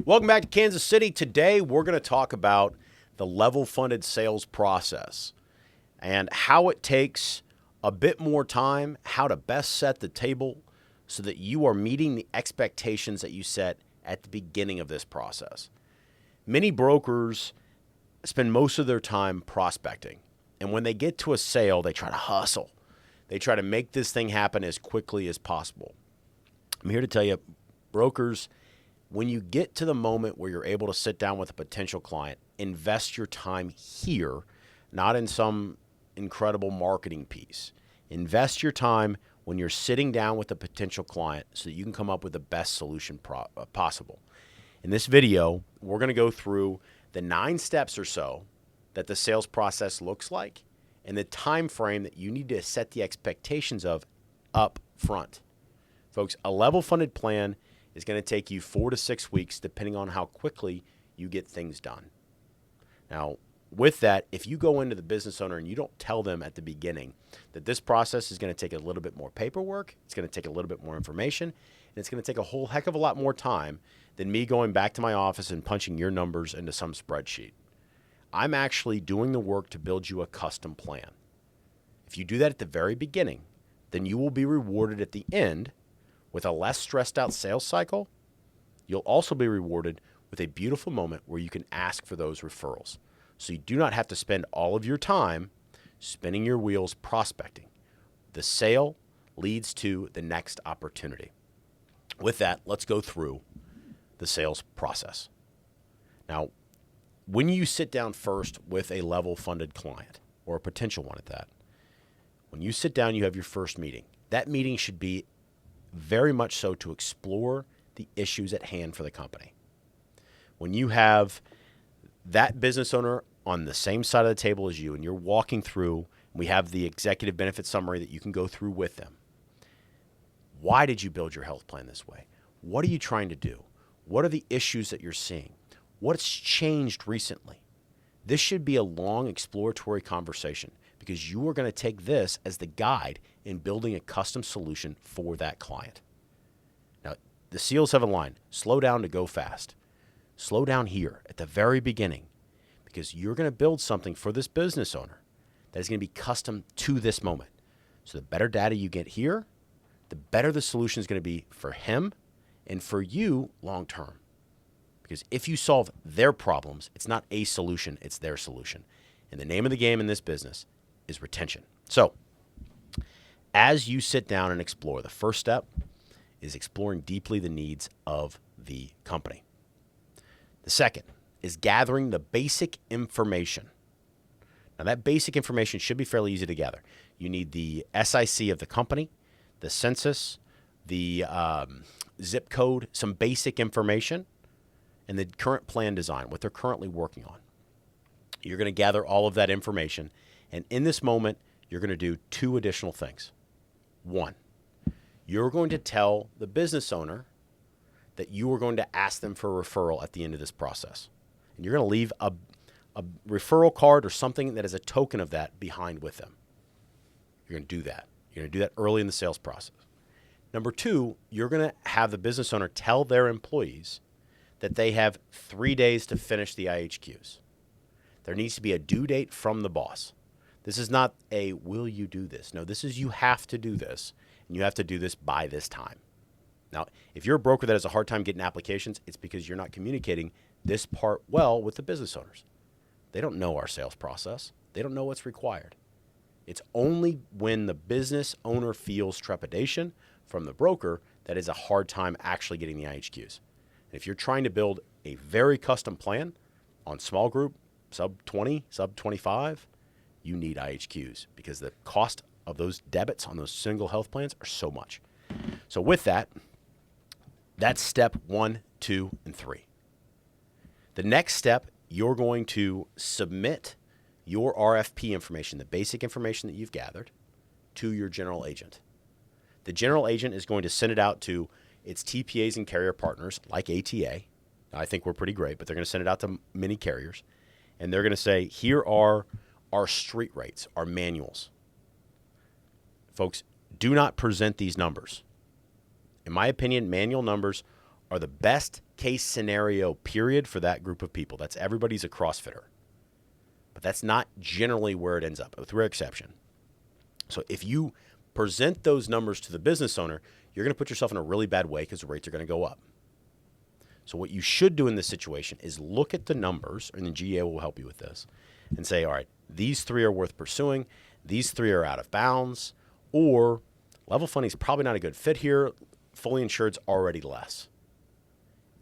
Welcome back to Kansas City. Today, we're going to talk about the level-funded sales process and how it takes a bit more time, how to best set the table so that you are meeting the expectations that you set at the beginning of this process. Many brokers spend most of their time prospecting, and when they get to a sale, they try to hustle. They try to make this thing happen as quickly as possible. I'm here to tell you, brokers, when you get to the moment where you're able to sit down with a potential client, invest your time here, not in some incredible marketing piece. Invest your time when you're sitting down with a potential client so that you can come up with the best solution possible. In this video, we're going to go through the 9 steps or so that the sales process looks like and the time frame that you need to set the expectations of up front. Folks, a level-funded plan is going to take you 4 to 6 weeks depending on how quickly you get things done. Now, with that, if you go into the business owner and you don't tell them at the beginning that this process is going to take a little bit more paperwork, it's going to take a little bit more information, and it's going to take a whole heck of a lot more time than me going back to my office and punching your numbers into some spreadsheet. I'm actually doing the work to build you a custom plan. If you do that at the very beginning, then you will be rewarded at the end with a less stressed out sales cycle. You'll also be rewarded with a beautiful moment where you can ask for those referrals. So you do not have to spend all of your time spinning your wheels prospecting. The sale leads to the next opportunity. With that, let's go through the sales process. Now, when you sit down first with a level-funded client, or a potential one at that, when you sit down, you have your first meeting. That meeting should be very much so to explore the issues at hand for the company. When you have that business owner on the same side of the table as you and you're walking through, we have the executive benefit summary that you can go through with them. Why did you build your health plan this way? What are you trying to do? What are the issues that you're seeing? What's changed recently? This should be a long exploratory conversation because you are going to take this as the guide in building a custom solution for that client. Now, the SEALs have a line, slow down to go fast. Slow down here at the very beginning because you're going to build something for this business owner that is going to be custom to this moment. So the better data you get here, the better the solution is going to be for him and for you long term. Because if you solve their problems, it's not a solution, it's their solution. And the name of the game in this business is retention. So as you sit down and explore, the first step is exploring deeply the needs of the company. The second is gathering the basic information. Now, that basic information should be fairly easy to gather. You need the SIC of the company, the census, the zip code, some basic information, and the current plan design, what they're currently working on. You're going to gather all of that information, and in this moment, you're going to do 2 additional things. 1, you're going to tell the business owner that you are going to ask them for a referral at the end of this process. And you're going to leave a referral card or something that is a token of that behind with them. You're going to do that. You're going to do that early in the sales process. Number 2, you're going to have the business owner tell their employees that they have 3 days to finish the IHQs. There needs to be a due date from the boss. This is not a, will you do this? No, this is you have to do this, and you have to do this by this time. Now, if you're a broker that has a hard time getting applications, it's because you're not communicating this part well with the business owners. They don't know our sales process. They don't know what's required. It's only when the business owner feels trepidation from the broker that is a hard time actually getting the IHQs. And if you're trying to build a very custom plan on small group, sub 20, sub 25, you need IHQs because the cost of those debits on those single health plans are so much. So with that, that's step 1, 2, and 3. The next step, you're going to submit your RFP information, the basic information that you've gathered, to your general agent. The general agent is going to send it out to its TPAs and carrier partners like ATA. I think we're pretty great, but they're going to send it out to many carriers. And they're going to say, here are our street rates, our manuals. Folks, do not present these numbers. In my opinion, manual numbers are the best case scenario, period, for that group of people. That's everybody's a CrossFitter. But that's not generally where it ends up, with rare exception. So if you present those numbers to the business owner, you're going to put yourself in a really bad way because the rates are going to go up. So what you should do in this situation is look at the numbers, and the GA will help you with this, and say, all right, these 3 are worth pursuing, these 3 are out of bounds, or level funding is probably not a good fit here, fully insured's already less.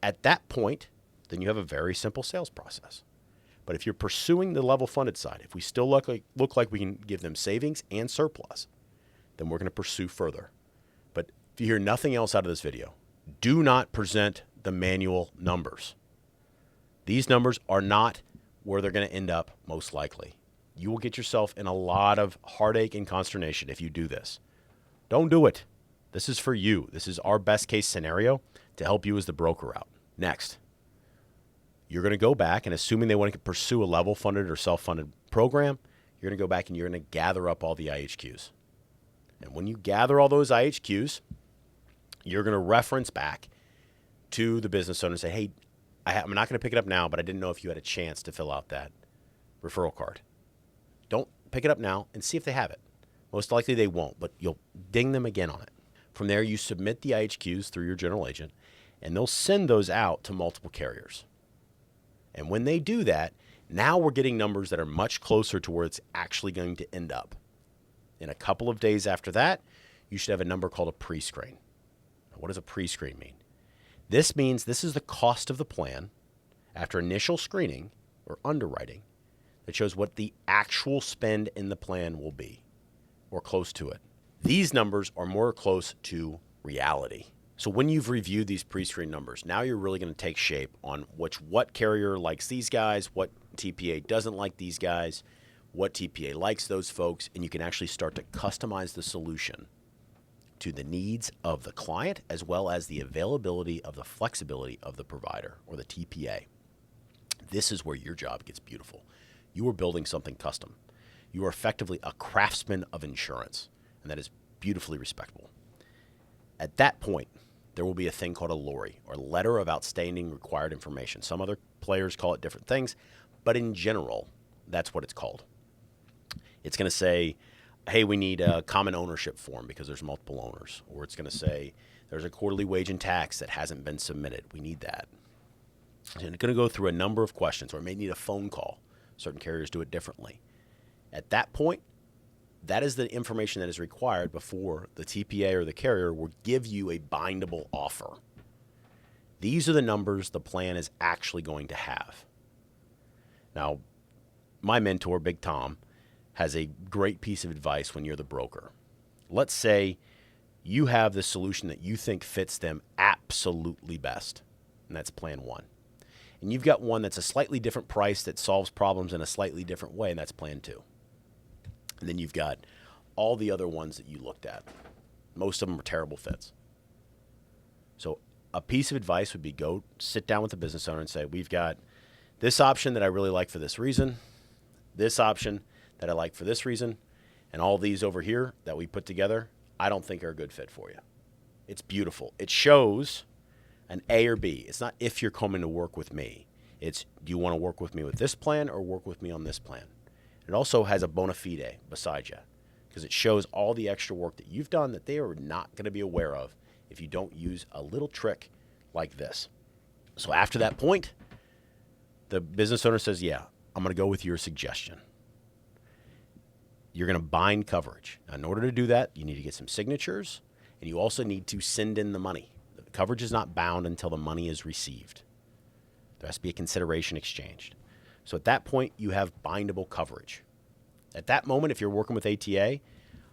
At that point, then you have a very simple sales process. But if you're pursuing the level funded side, if we still look like we can give them savings and surplus, then we're going to pursue further. But if you hear nothing else out of this video, do not present the manual numbers. These numbers are not where they're going to end up most likely. You will get yourself in a lot of heartache and consternation if you do this. Don't do it. This is for you. This is our best case scenario to help you as the broker out. Next, you're going to go back, and assuming they want to pursue a level funded or self-funded program, you're going to go back and you're going to gather up all the IHQs. And when you gather all those IHQs, you're going to reference back to the business owner and say, hey, I'm not going to pick it up now, but I didn't know if you had a chance to fill out that referral card. Don't pick it up now and see if they have it. Most likely they won't, but you'll ding them again on it. From there, you submit the IHQs through your general agent, and they'll send those out to multiple carriers. And when they do that, now we're getting numbers that are much closer to where it's actually going to end up. In a couple of days after that, you should have a number called a pre-screen. Now, what does a pre-screen mean? This means this is the cost of the plan after initial screening or underwriting that shows what the actual spend in the plan will be, or close to it. These numbers are more close to reality. So when you've reviewed these pre-screen numbers, now you're really going to take shape on what carrier likes these guys, what TPA doesn't like these guys, what TPA likes those folks, and you can actually start to customize the solution to the needs of the client as well as the availability of the flexibility of the provider or the TPA. This is where your job gets beautiful. You are building something custom. You are effectively a craftsman of insurance, and that is beautifully respectable. At that point, there will be a thing called a LORI, or Letter of Outstanding Required Information. Some other players call it different things, but in general, that's what it's called. It's going to say, hey, we need a common ownership form because there's multiple owners. Or it's going to say, there's a quarterly wage and tax that hasn't been submitted. We need that. And it's going to go through a number of questions, or it may need a phone call. Certain carriers do it differently. At that point, that is the information that is required before the TPA or the carrier will give you a bindable offer. These are the numbers the plan is actually going to have. Now, my mentor, Big Tom, has a great piece of advice when you're the broker. Let's say you have the solution that you think fits them absolutely best, and that's plan 1. And you've got one that's a slightly different price that solves problems in a slightly different way, and that's plan 2. And then you've got all the other ones that you looked at. Most of them are terrible fits. So a piece of advice would be go sit down with the business owner and say, we've got this option that I really like for this reason, this option that I like for this reason, and all these over here that we put together, I don't think are a good fit for you. It's beautiful. It shows an A or B. It's not if you're coming to work with me. It's do you want to work with me with this plan or work with me on this plan? It also has a bona fide beside you because it shows all the extra work that you've done that they are not going to be aware of if you don't use a little trick like this. So after that point, the business owner says, yeah, I'm going to go with your suggestion. You're going to bind coverage. Now, in order to do that, you need to get some signatures, and you also need to send in the money. The coverage is not bound until the money is received. There has to be a consideration exchanged. So at that point, you have bindable coverage. At that moment, if you're working with ATA,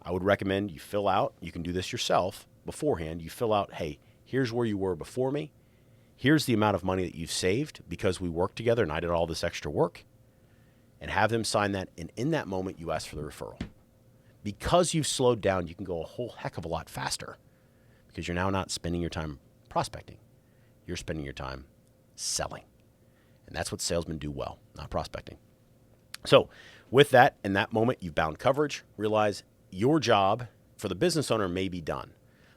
I would recommend you fill out, you can do this yourself beforehand, you fill out, hey, here's where you were before me. Here's the amount of money that you've saved because we worked together and I did all this extra work. And have them sign that, and in that moment, you ask for the referral. Because you've slowed down, you can go a whole heck of a lot faster because you're now not spending your time prospecting. You're spending your time selling. And that's what salesmen do well, not prospecting. So with that, in that moment, you've bound coverage. Realize your job for the business owner may be done,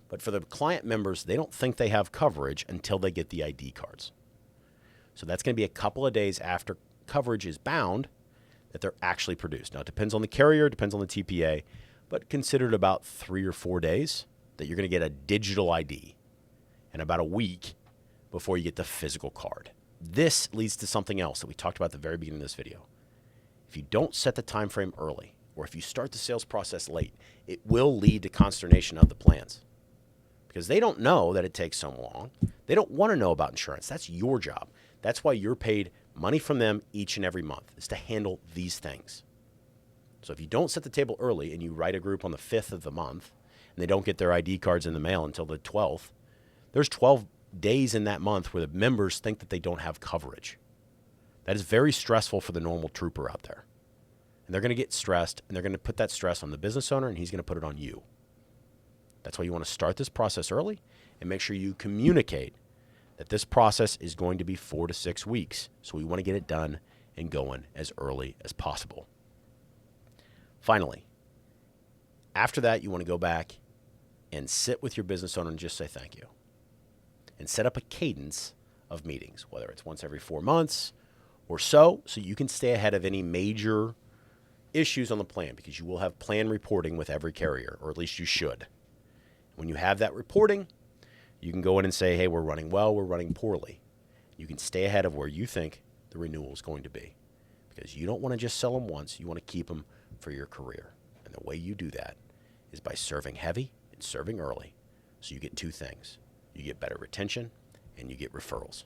But for the client members, they don't think they have coverage until they get the ID cards. So that's going to be a couple of days after coverage is bound that they're actually produced. Now, it depends on the carrier, depends on the TPA, but considered about 3 or 4 days that you're going to get a digital ID and about a week before you get the physical card. This leads to something else that we talked about at the very beginning of this video. If you don't set the time frame early, or if you start the sales process late, it will lead to consternation of the plans because they don't know that it takes so long. They don't want to know about insurance. That's your job. That's why you're paid money from them each and every month, is to handle these things. So if you don't set the table early and you write a group on the 5th of the month and they don't get their ID cards in the mail until the 12th, there's 12 days in that month where the members think that they don't have coverage. That is very stressful for the normal trooper out there. And they're going to get stressed, and they're going to put that stress on the business owner, and he's going to put it on you. That's why you want to start this process early and make sure you communicate that this process is going to be 4 to 6 weeks. So we want to get it done and going as early as possible. Finally, after that, you want to go back and sit with your business owner and just say thank you. And set up a cadence of meetings, whether it's once every 4 months or so you can stay ahead of any major issues on the plan, because you will have plan reporting with every carrier, or at least you should. When you have that reporting, you can go in and say, hey, we're running well, we're running poorly. You can stay ahead of where you think the renewal is going to be, because you don't want to just sell them once. You want to keep them for your career. And the way you do that is by serving heavy and serving early. So you get 2 things. You get better retention and you get referrals.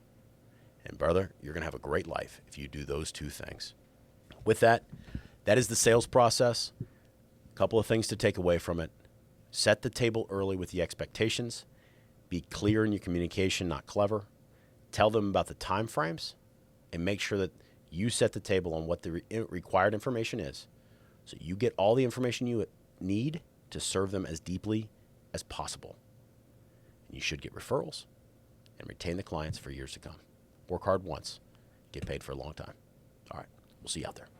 And brother, you're going to have a great life if you do those 2 things. With that, that is the sales process. A couple of things to take away from it. Set the table early with the expectations. Be clear in your communication, not clever. Tell them about the time frames and make sure that you set the table on what the required information is, so you get all the information you need to serve them as deeply as possible. And you should get referrals and retain the clients for years to come. Work hard once, get paid for a long time. All right, we'll see you out there.